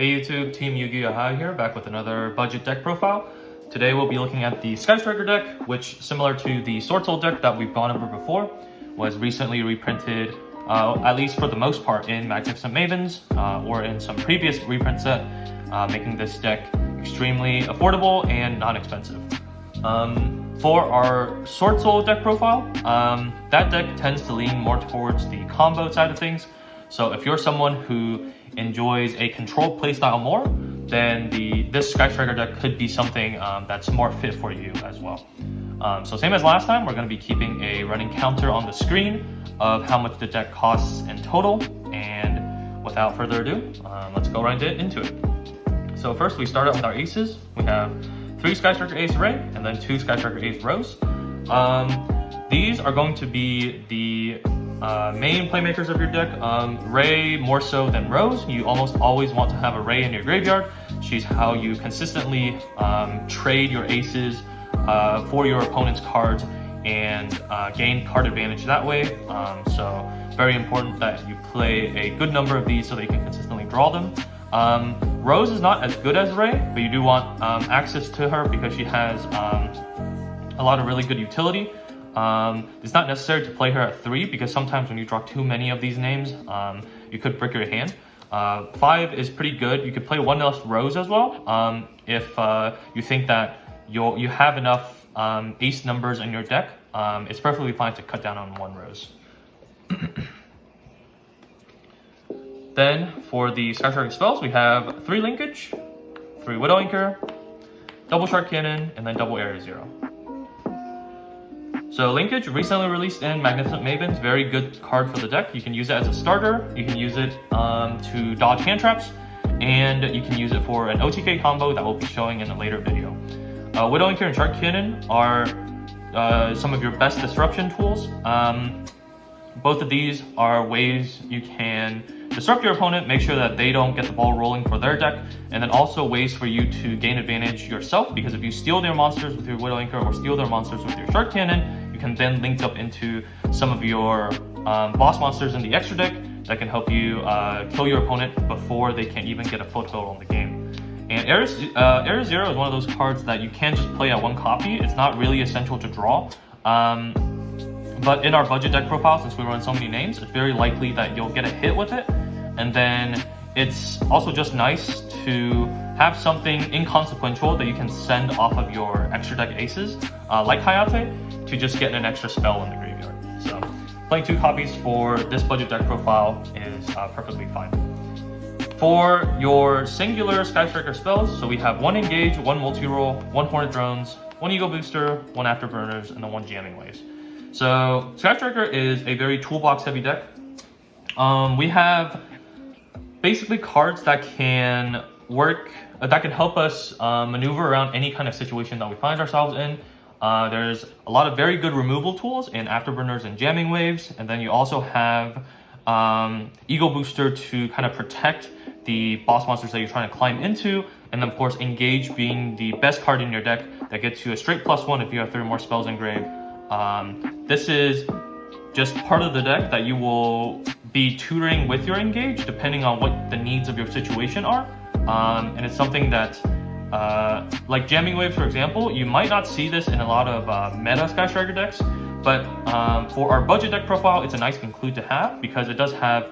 Hey YouTube, Team Yu-Gi-Oh! Hi here, back with another budget deck profile. Today we'll be looking at the Sky Striker deck, which, similar to the Sword Soul deck that we've gone over before, was recently reprinted, at least for the most part, in Magnificent Mavens, or in some previous reprint set, making this deck extremely affordable and non-expensive. For our Sword Soul deck profile, that deck tends to lean more towards the combo side of things. So if you're someone who enjoys a controlled playstyle more, then this Sky Striker deck could be something that's more fit for you as well. So same as last time, we're going to be keeping a running counter on the screen of how much the deck costs in total. And without further ado, let's go right into it. So first we start out with our aces. We have 3 Sky Striker Ace Ray and then 2 Sky Striker Ace Rose. These are going to be the main playmakers of your deck. Ray more so than Rose. You almost always want to have a Ray in your graveyard. She's how you consistently trade your aces for your opponent's cards and gain card advantage that way. So very important that you play a good number of these so that you can consistently draw them. Rose is not as good as Ray, but you do want access to her because she has a lot of really good utility. It's not necessary to play her at 3 because sometimes when you draw too many of these names, you could break your hand. 5 is pretty good. You could play 1 less Rose as well if you think that you have enough ace numbers in your deck. It's perfectly fine to cut down on 1 Rose. Then for the Sky Striker spells, we have 3 Linkage, 3 Widow Anchor, double Shark Cannon, and then double Area Zero. So Linkage, recently released in Magnificent Mavens, very good card for the deck. You can use it as a starter, you can use it to dodge hand traps, and you can use it for an OTK combo that we'll be showing in a later video. Widow Anchor and Shark Cannon are some of your best disruption tools. Both of these are ways you can disrupt your opponent, make sure that they don't get the ball rolling for their deck, and then also ways for you to gain advantage yourself, because if you steal their monsters with your Widow Anchor or steal their monsters with your Shark Cannon, you can then link up into some of your boss monsters in the extra deck that can help you kill your opponent before they can even get a foothold on the game. And Area Zero is one of those cards that you can just play at 1 copy. It's not really essential to draw. But in our budget deck profile, since we run so many names, it's very likely that you'll get a hit with it. And then it's also just nice to have something inconsequential that you can send off of your extra deck aces, like Hayate, to just get an extra spell in the graveyard. So playing 2 copies for this budget deck profile is perfectly fine. For your singular Sky Striker spells, so we have 1 Engage, 1 Multi-Roll, 1 Hornet Drones, 1 Ego Booster, 1 Afterburners, and then 1 Jamming Waves. So Sky Striker is a very toolbox heavy deck. We have basically cards that can work, that can help us maneuver around any kind of situation that we find ourselves in. There's a lot of very good removal tools in Afterburners and Jamming Waves, and then you also have Ego Booster to kind of protect the boss monsters that you're trying to climb into, and then of course Engage being the best card in your deck that gets you a straight +1 if you have 3 or more spells engraved. This is just part of the deck that you will be tutoring with your Engage depending on what the needs of your situation are. And it's something that, like Jamming Wave for example, you might not see this in a lot of meta Sky Striker decks, but for our budget deck profile, it's a nice include to have because it does have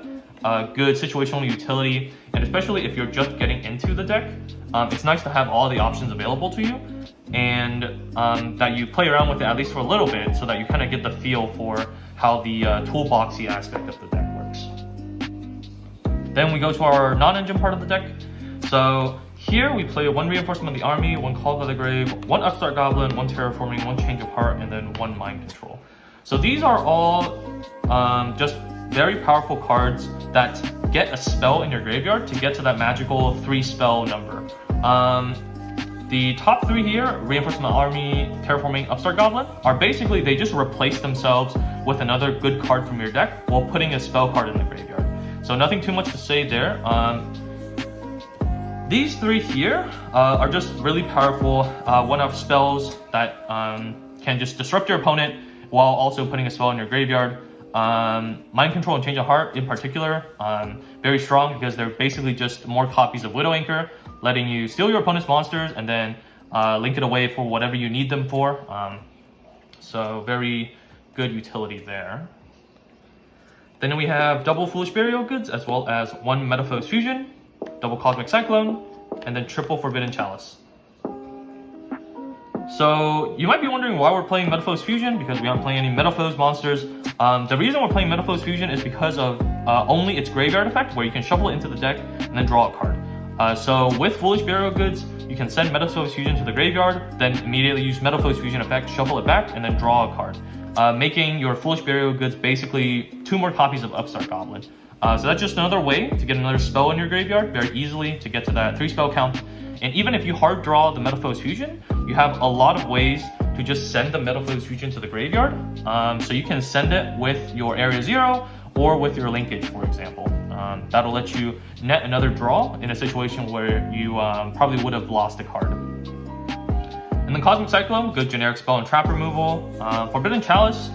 good situational utility, and especially if you're just getting into the deck, it's nice to have all the options available to you, and that you play around with it at least for a little bit so that you kind of get the feel for how the toolboxy aspect of the deck works. Then we go to our non-engine part of the deck. So here we play 1 Reinforcement of the Army, 1 Call by the Grave, 1 Upstart Goblin, 1 Terraforming, 1 Change of Heart, and then 1 Mind Control. So these are all just very powerful cards that get a spell in your graveyard to get to that magical 3 spell number. The top 3 here, Reinforcement Army, Terraforming, Upstart Goblin, are basically, they just replace themselves with another good card from your deck while putting a spell card in the graveyard. So nothing too much to say there. These 3 here are just really powerful one-off spells that can just disrupt your opponent while also putting a spell in your graveyard. Mind Control and Change of Heart in particular, very strong because they're basically just more copies of Widow Anchor, letting you steal your opponent's monsters and then link it away for whatever you need them for. So very good utility there. Then we have double Foolish Burial Goods, as well as 1 Metaphose Fusion, double Cosmic Cyclone, and then triple Forbidden Chalice. So you might be wondering why we're playing Metaphose Fusion, because we aren't playing any Metaphose monsters. The reason we're playing Metaphose Fusion is because of only its graveyard effect, where you can shuffle it into the deck and then draw a card. So with Foolish Burial Goods, you can send Metaphose Fusion to the graveyard, then immediately use Metaphose Fusion effect, shuffle it back, and then draw a card. Making your Foolish Burial Goods basically 2 more copies of Upstart Goblin. So that's just another way to get another spell in your graveyard very easily to get to that 3 spell count. And even if you hard draw the Metaphose Fusion, you have a lot of ways to just send the Metaphose Fusion to the graveyard. So you can send it with your Area 0 or with your linkage, for example. That'll let you net another draw in a situation where you probably would have lost a card. And then Cosmic Cyclone, good generic spell and trap removal. Forbidden Chalice,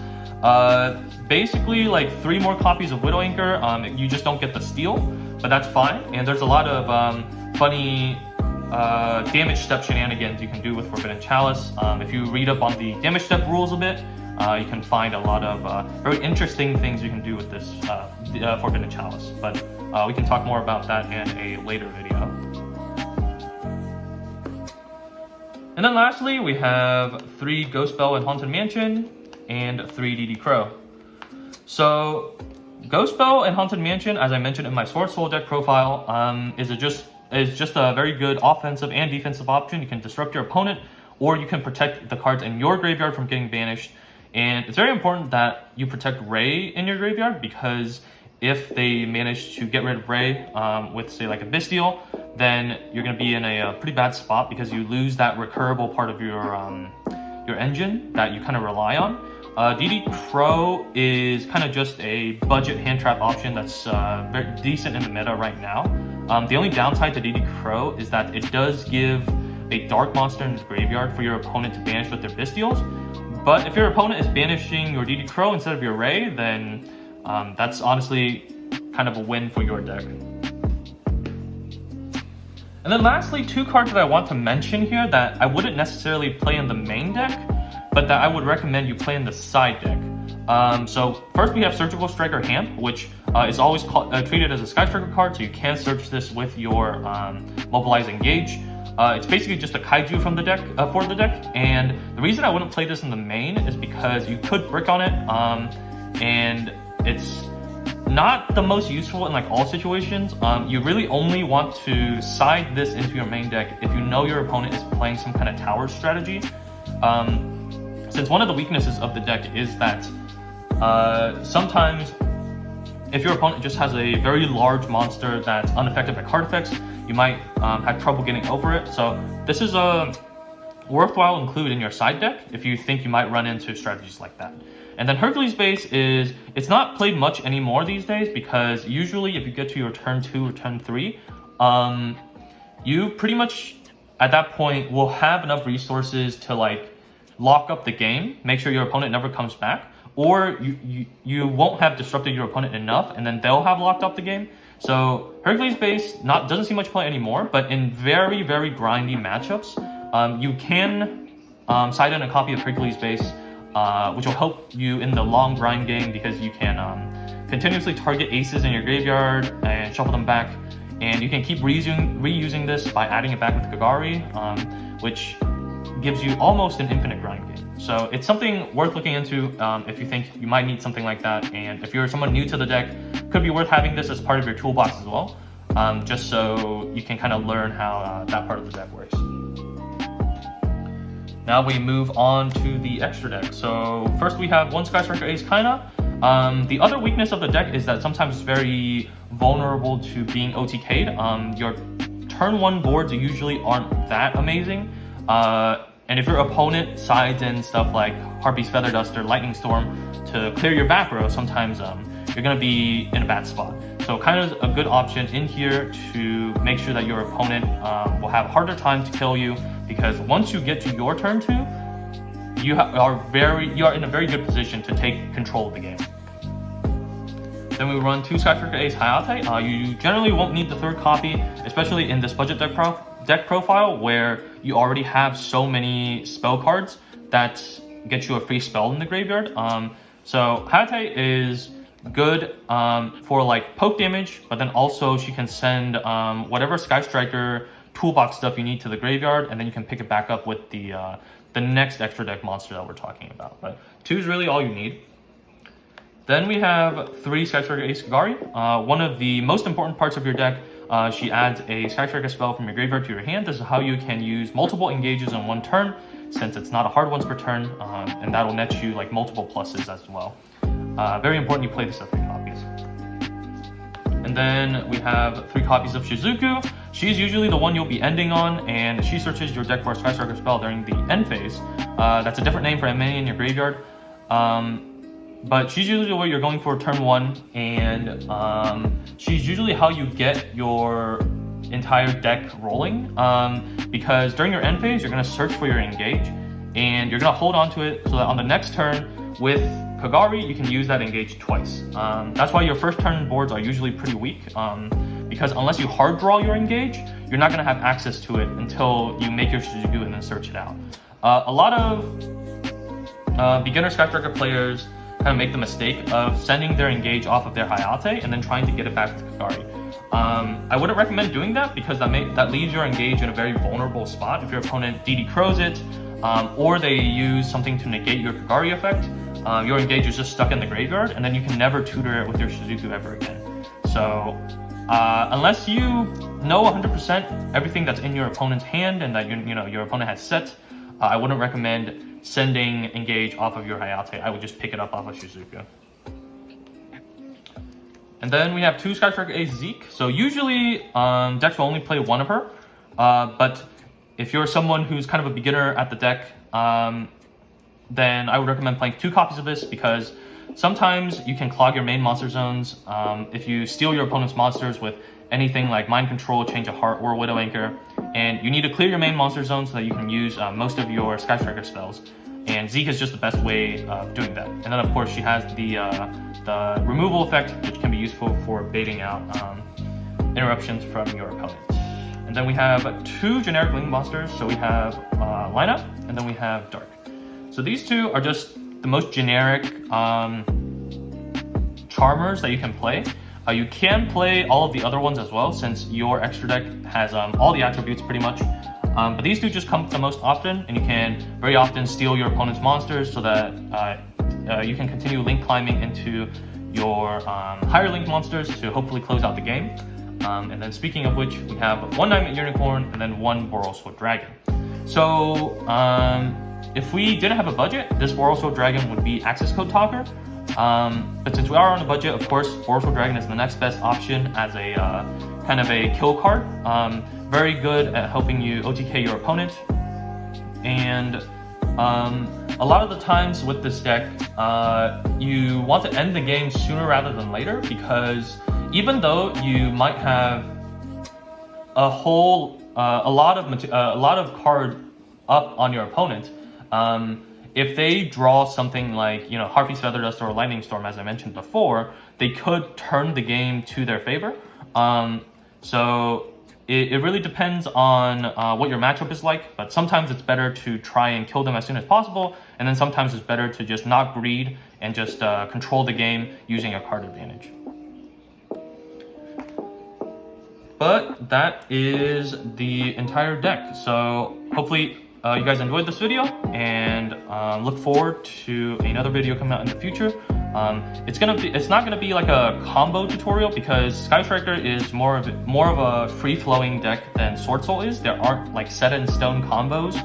basically like 3 more copies of Widow Anchor. You just don't get the steal, but that's fine. And there's a lot of funny damage step shenanigans you can do with Forbidden Chalice. If you read up on the damage step rules a bit, you can find a lot of very interesting things you can do with this Forbidden Chalice. But we can talk more about that in a later video. And then lastly, we have 3 Ghost Bell and Haunted Mansion and 3 DD Crow. So Ghost Bell and Haunted Mansion, as I mentioned in my Sword Soul deck profile, is just a very good offensive and defensive option. You can disrupt your opponent, or you can protect the cards in your graveyard from getting banished. And it's very important that you protect Ray in your graveyard, because if they manage to get rid of Ray with, say, like a Bestial, then you're going to be in a pretty bad spot, because you lose that recurable part of your engine that you kind of rely on. DD Crow is kind of just a budget hand trap option that's very decent in the meta right now. The only downside to DD Crow is that it does give a dark monster in the graveyard for your opponent to banish with their Bestials. But if your opponent is banishing your DD Crow instead of your Ray, then that's honestly kind of a win for your deck. And then lastly, 2 cards that I want to mention here that I wouldn't necessarily play in the main deck, but that I would recommend you play in the side deck. So first we have Surgical Striker Hamp, which is always treated as a Sky Striker card, so you can search this with your Mobilize Engage. It's basically just a kaiju from the deck for the deck, and the reason I wouldn't play this in the main is because you could brick on it, and it's not the most useful in like all situations. You really only want to side this into your main deck if you know your opponent is playing some kind of tower strategy. Since one of the weaknesses of the deck is that sometimes if your opponent just has a very large monster that's unaffected by card effects, you might have trouble getting over it. So this is a worthwhile include in your side deck if you think you might run into strategies like that. And then Hercules Base it's not played much anymore these days, because usually if you get to your turn 2 or turn 3, you pretty much at that point will have enough resources to like lock up the game, make sure your opponent never comes back, or you won't have disrupted your opponent enough and then they'll have locked up the game. So Hercules Base doesn't see much play anymore, but in very, very grindy matchups, you can side in a copy of Hercules Base, which will help you in the long grind game, because you can continuously target aces in your graveyard and shuffle them back, and you can keep reusing this by adding it back with Acegari, which gives you almost an infinite grind game. So it's something worth looking into if you think you might need something like that, and if you're someone new to the deck, could be worth having this as part of your toolbox as well, just so you can kind of learn how that part of the deck works. Now we move on to the extra deck. So first we have 1 Sky Striker Ace Kaina. The other weakness of the deck is that sometimes it's very vulnerable to being OTK'd. Your turn 1 boards usually aren't that amazing. And if your opponent sides in stuff like Harpy's Feather Duster, Lightning Storm to clear your back row, sometimes you're going to be in a bad spot. So kind of a good option in here to make sure that your opponent will have a harder time to kill you, because once you get to your turn 2, you are in a very good position to take control of the game. Then we run 2 Skyscraper Ace Hayate. You generally won't need the 3rd copy, especially in this budget deck profile where you already have so many spell cards that get you a free spell in the graveyard. So Hayate is good for like poke damage, but then also she can send whatever Sky Striker toolbox stuff you need to the graveyard, and then you can pick it back up with the next extra deck monster that we're talking about. But 2 is really all you need. Then we have 3 Sky Striker Acegari. One of the most important parts of your deck, she adds a Sky Striker spell from your graveyard to your hand. This is how you can use multiple engages in one turn, since it's not a hard once per turn, and that'll net you like multiple pluses as well. Very important you play this at 3 copies. And then we have 3 copies of Shizuku. She's usually the one you'll be ending on, and she searches your deck for a Sky Striker spell during the end phase. That's a different name for many in your graveyard. But she's usually what you're going for turn 1, and she's usually how you get your entire deck rolling, because during your end phase, you're going to search for your engage, and you're going to hold on to it so that on the next turn with Kagari, you can use that engage twice. That's why your first turn boards are usually pretty weak, because unless you hard draw your engage, you're not going to have access to it until you make your Shizuku and then search it out. A lot of beginner Sky Striker players kind of make the mistake of sending their engage off of their Hayate and then trying to get it back to Kagari. I wouldn't recommend doing that because that leaves your engage in a very vulnerable spot. If your opponent DD Crows it, or they use something to negate your Kagari effect, your engage is just stuck in the graveyard, and then you can never tutor it with your Shizuku ever again. So unless you know 100% everything that's in your opponent's hand and that your opponent has set, I wouldn't recommend sending engage off of your Hayate. I would just pick it up off of Shizuku. And then we have 2 Sky Striker Ace Zeke. So usually decks will only play 1 of her, but if you're someone who's kind of a beginner at the deck, then I would recommend playing 2 copies of this, because sometimes you can clog your main monster zones if you steal your opponent's monsters with anything like Mind Control, Change of Heart, or Widow Anchor, and you need to clear your main monster zone so that you can use most of your Sky Striker spells. And Zeke is just the best way of doing that. And then of course she has the removal effect, which can be useful for baiting out interruptions from your opponent. And then we have 2 generic link monsters. So we have Lineup, and then we have Dark. So these 2 are just the most generic charmers that you can play. You can play all of the other ones as well, since your extra deck has all the attributes pretty much. But these 2 just come the most often, and you can very often steal your opponent's monsters so that you can continue link climbing into your higher link monsters to hopefully close out the game. And then speaking of which, we have 1 Nightmare Unicorn and then 1 Borosword Dragon. So if we didn't have a budget, this Borosword Dragon would be access code talker. But since we are on a budget, of course, Borosword Dragon is the next best option as a kind of a kill card. Very good at helping you OTK your opponent. And a lot of the times with this deck, you want to end the game sooner rather than later, because even though you might have a lot of card up on your opponent, if they draw something like Harpy's Feather Dust or Lightning Storm, as I mentioned before, they could turn the game to their favor. So it really depends on what your matchup is like, but sometimes it's better to try and kill them as soon as possible, and then sometimes it's better to just not greed and just control the game using a card advantage. But that is the entire deck. So hopefully you guys enjoyed this video, and look forward to another video coming out in the future. It's not gonna be like a combo tutorial, because Sky Striker is more of a free-flowing deck than Sword Soul is. There aren't like set in stone combos.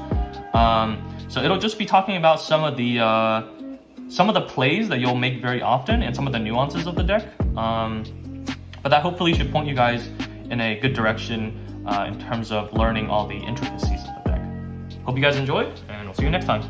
So it'll just be talking about some of the plays that you'll make very often and some of the nuances of the deck. But that hopefully should point you guys in a good direction in terms of learning all the intricacies of the deck. Hope you guys enjoyed, and we'll see you next time.